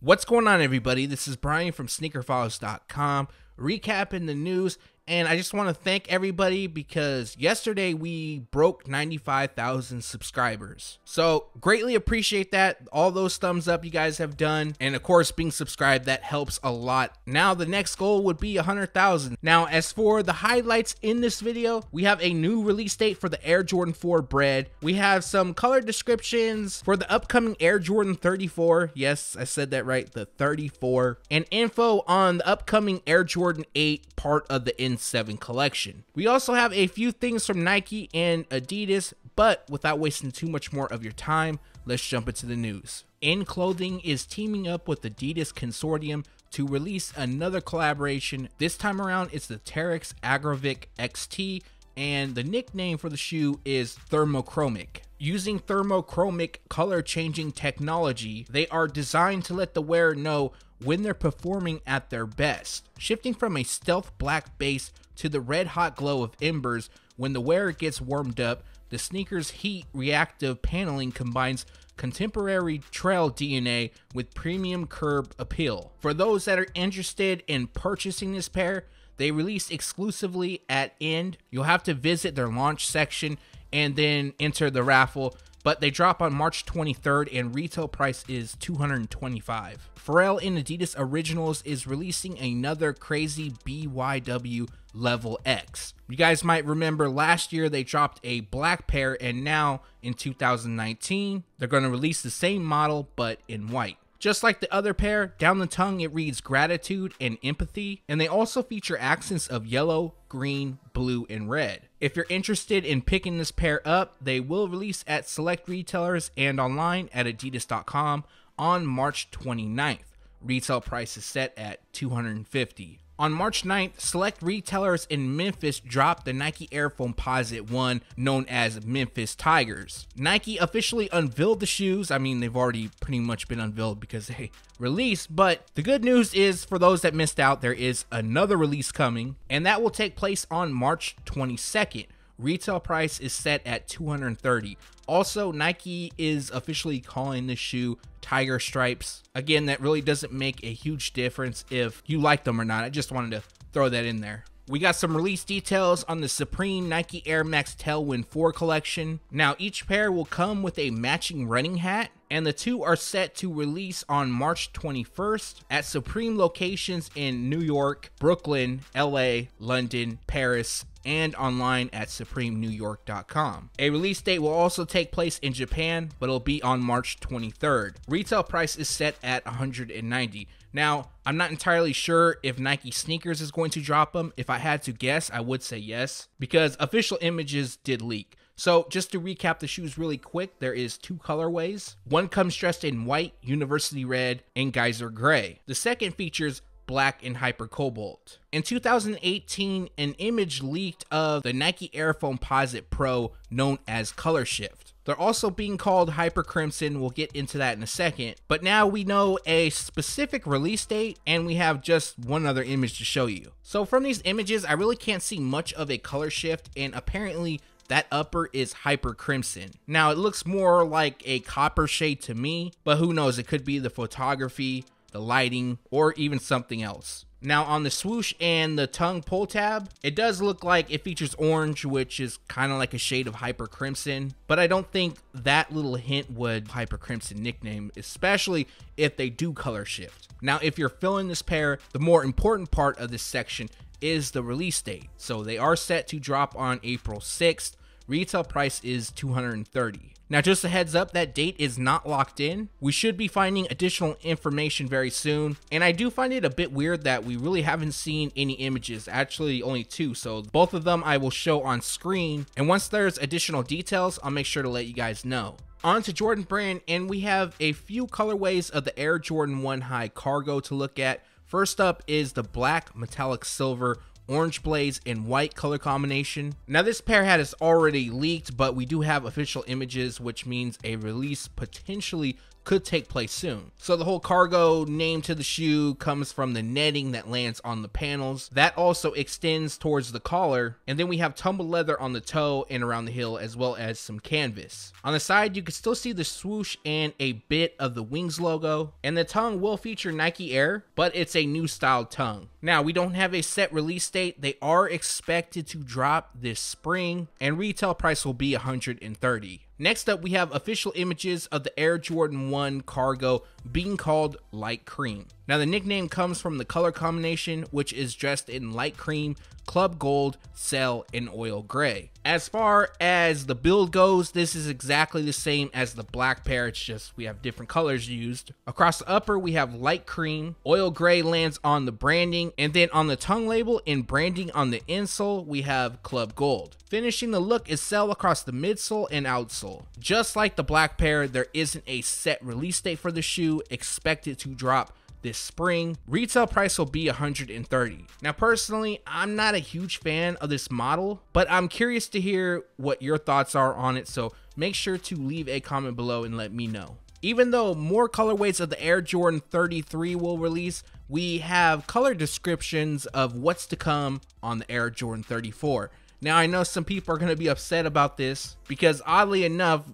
What's going on, everybody? This is Brian from SneakerFiles.com, recapping the news, and I just want to thank everybody because yesterday we broke 95,000 subscribers. So greatly appreciate that. All those thumbs up you guys have done, and of course being subscribed, that helps a lot. Now the next goal would be 100,000. Now as for the highlights in this video, we have a new release date for the Air Jordan 4 Bred. We have some color descriptions for the upcoming Air Jordan 34. Yes, I said that right, the 34. And info on the upcoming Air Jordan 8 part of the N7 collection. We also have a few things from Nike and Adidas, but without wasting too much more of your time, let's jump into the news. In Clothing is teaming up with Adidas Consortium to release another collaboration. This time around, it's the Terrex Agravic XT, and the nickname for the shoe is Thermochromic. Using thermochromic color changing technology, they are designed to let the wearer know when they're performing at their best. Shifting from a stealth black base to the red hot glow of embers when the wearer gets warmed up, the sneaker's heat reactive paneling combines contemporary trail DNA with premium curb appeal. For those that are interested in purchasing this pair, they release exclusively at End. You'll have to visit their launch section and then enter the raffle, but they drop on March 23rd and retail price is $225. Pharrell in Adidas Originals is releasing another crazy BYW Level X. You guys might remember last year they dropped a black pair, and now in 2019 they're going to release the same model but in white. Just like the other pair, down the tongue it reads gratitude and empathy, and they also feature accents of yellow, green, blue, and red. If you're interested in picking this pair up, they will release at select retailers and online at Adidas.com on March 29th. Retail price is set at $250. On March 9th, select retailers in Memphis dropped the Nike Air Foamposite 1, known as Memphis Tigers. Nike officially unveiled the shoes. I mean, they've already pretty much been unveiled because they released, but the good news is for those that missed out, there is another release coming, and that will take place on March 22nd. Retail price is set at $230. Also, Nike is officially calling this shoe Tiger Stripes. Again, that really doesn't make a huge difference if you like them or not. I just wanted to throw that in there. We got some release details on the Supreme Nike Air Max Tailwind 4 collection. Now, each pair will come with a matching running hat, and the two are set to release on March 21st at Supreme locations in New York, Brooklyn, LA, London, Paris, and online at supremenewyork.com. A release date will also take place in Japan, but it'll be on March 23rd. Retail price is set at $190. Now, I'm not entirely sure if Nike Sneakers is going to drop them. If I had to guess, I would say yes, because official images did leak. So just to recap the shoes really quick, there is two colorways. One comes dressed in white, university red, and geyser gray. The second features black and hyper cobalt. In 2018, an image leaked of the Nike Air Foamposite Pro known as Color Shift. They're also being called Hyper Crimson. We'll get into that in a second. But now we know a specific release date, and we have just one other image to show you. So from these images, I really can't see much of a color shift, and apparently that upper is hyper crimson. Now it looks more like a copper shade to me, but who knows, it could be the photography, the lighting, or even something else. Now on the swoosh and the tongue pull tab, it does look like it features orange, which is kind of like a shade of hyper crimson, but I don't think that little hint would hyper crimson nickname, especially if they do color shift. Now if you're filling this pair, the more important part of this section is the release date. So they are set to drop on April 6th. Retail price is $230. Now just a heads up, that date is not locked in. We should be finding additional information very soon, and I do find it a bit weird that we really haven't seen any images, actually only two, so both of them I will show on screen, and once there's additional details, I'll make sure to let you guys know. On to Jordan Brand, and we have a few colorways of the Air Jordan 1 High Cargo to look at. First up is the black metallic silver orange blaze, and white color combination. Now this pair has already leaked, but we do have official images, which means a release potentially could take place soon. So the whole cargo name to the shoe comes from the netting that lands on the panels. That also extends towards the collar, and then we have tumble leather on the toe and around the heel, as well as some canvas. On the side, you can still see the swoosh and a bit of the wings logo, and the tongue will feature Nike Air, but it's a new style tongue. Now, we don't have a set release date. They are expected to drop this spring, and retail price will be $130. Next up, we have official images of the Air Jordan 1 cargo being called light cream. Now, the nickname comes from the color combination, which is dressed in light cream, club gold, cell, and oil gray. As far as the build goes, this is exactly the same as the black pair. It's just we have different colors used. Across the upper, we have light cream, oil gray lands on the branding, and then on the tongue label and branding on the insole, we have club gold. Finishing the look is cell across the midsole and outsole. Just like the black pair, there isn't a set release date for the shoe, expected to drop this spring. Retail price will be $130. Now, personally, I'm not a huge fan of this model, but I'm curious to hear what your thoughts are on it, so make sure to leave a comment below and let me know. Even though more colorways of the Air Jordan 33 will release, we have color descriptions of what's to come on the Air Jordan 34. Now, I know some people are going to be upset about this because, oddly enough,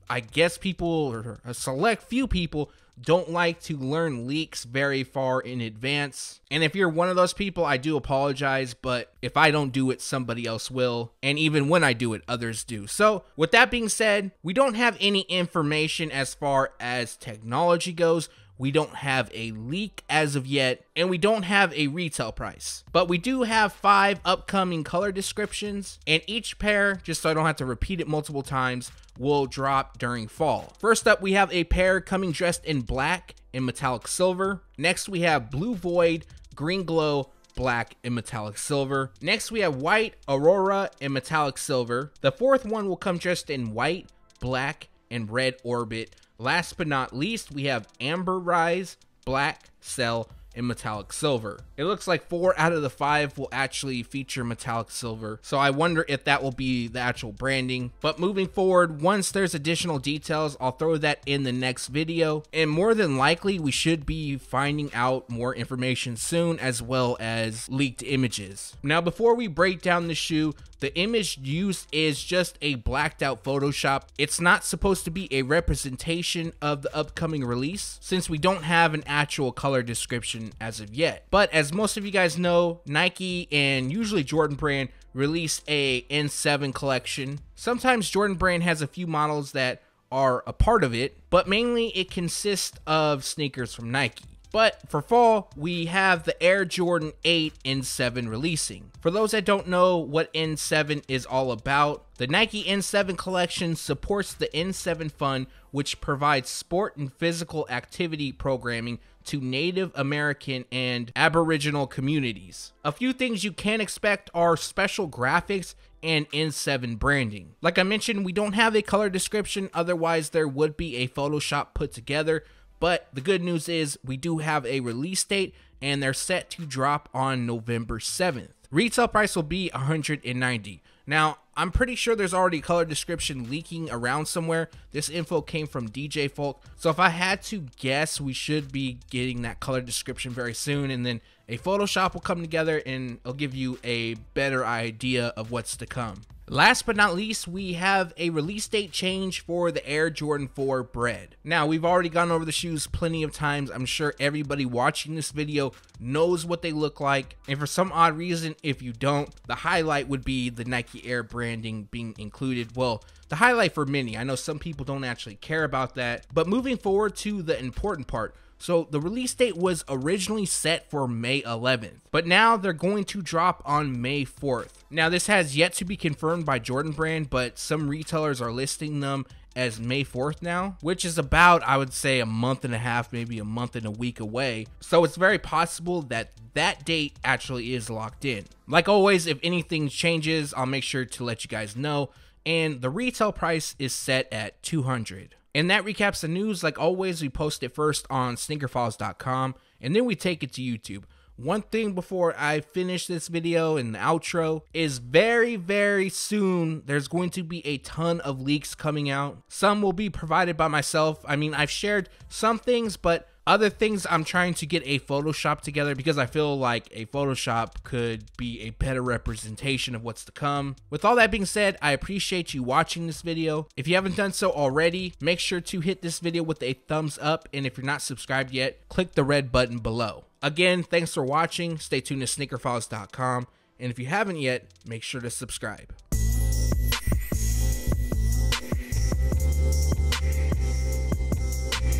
I guess people, or a select few people, don't like to learn leaks very far in advance. And if you're one of those people, I do apologize, but if I don't do it, somebody else will. And even when I do it, others do. So with that being said, we don't have any information as far as technology goes. We don't have a leak as of yet, and we don't have a retail price. But we do have 5 upcoming color descriptions, and each pair, just so I don't have to repeat it multiple times, will drop during fall. First up, we have a pair coming dressed in black and metallic silver. Next, we have blue void, green glow, black, and metallic silver. Next, we have white, aurora, and metallic silver. The fourth one will come dressed in white, black, and red orbit. Last but not least, we have amber rise, black, cell, and metallic silver. It looks like 4 out of the 5 will actually feature metallic silver, so I wonder if that will be the actual branding. But moving forward, once there's additional details, I'll throw that in the next video, and more than likely we should be finding out more information soon, as well as leaked images. Now, before we break down the shoe, the image used is just a blacked out Photoshop. It's not supposed to be a representation of the upcoming release, since we don't have an actual color description as of yet. But as most of you guys know, Nike and usually Jordan Brand release a N7 collection. Sometimes Jordan Brand has a few models that are a part of it, but mainly it consists of sneakers from Nike. But for fall, we have the Air Jordan 8 N7 releasing. For those that don't know what N7 is all about, the Nike N7 collection supports the N7 Fund, which provides sport and physical activity programming to Native American and Aboriginal communities. A few things you can expect are special graphics and N7 branding. Like I mentioned, we don't have a color description, otherwise there would be a Photoshop put together. But the good news is we do have a release date, and they're set to drop on November 7th. Retail price will be $190. Now, I'm pretty sure there's already a color description leaking around somewhere. This info came from DJ Folk. So if I had to guess, we should be getting that color description very soon, and then a Photoshop will come together and it'll give you a better idea of what's to come. Last but not least, we have a release date change for the Air Jordan 4 Bred. Now, we've already gone over the shoes plenty of times. I'm sure everybody watching this video knows what they look like. And for some odd reason, if you don't, the highlight would be the Nike Air branding being included. Well, the highlight for many. I know some people don't actually care about that. But moving forward to the important part. So the release date was originally set for May 11th, but now they're going to drop on May 4th. Now, this has yet to be confirmed by Jordan Brand, but some retailers are listing them as May 4th now, which is about, I would say, a month and a half, maybe a month and a week away. So it's very possible that that date actually is locked in. Like always, if anything changes, I'll make sure to let you guys know. And the retail price is set at $200. And that recaps the news. Like always, we post it first on SneakerFiles.com, and then we take it to YouTube. One thing before I finish this video and the outro is very soon there's going to be a ton of leaks coming out. Some will be provided by myself. I mean, I've shared some things, but other things I'm trying to get a Photoshop together because I feel like a Photoshop could be a better representation of what's to come. With all that being said, I appreciate you watching this video. If you haven't done so already, make sure to hit this video with a thumbs up, and if you're not subscribed yet, click the red button below. Again, thanks for watching. Stay tuned to SneakerFiles.com, and if you haven't yet, make sure to subscribe.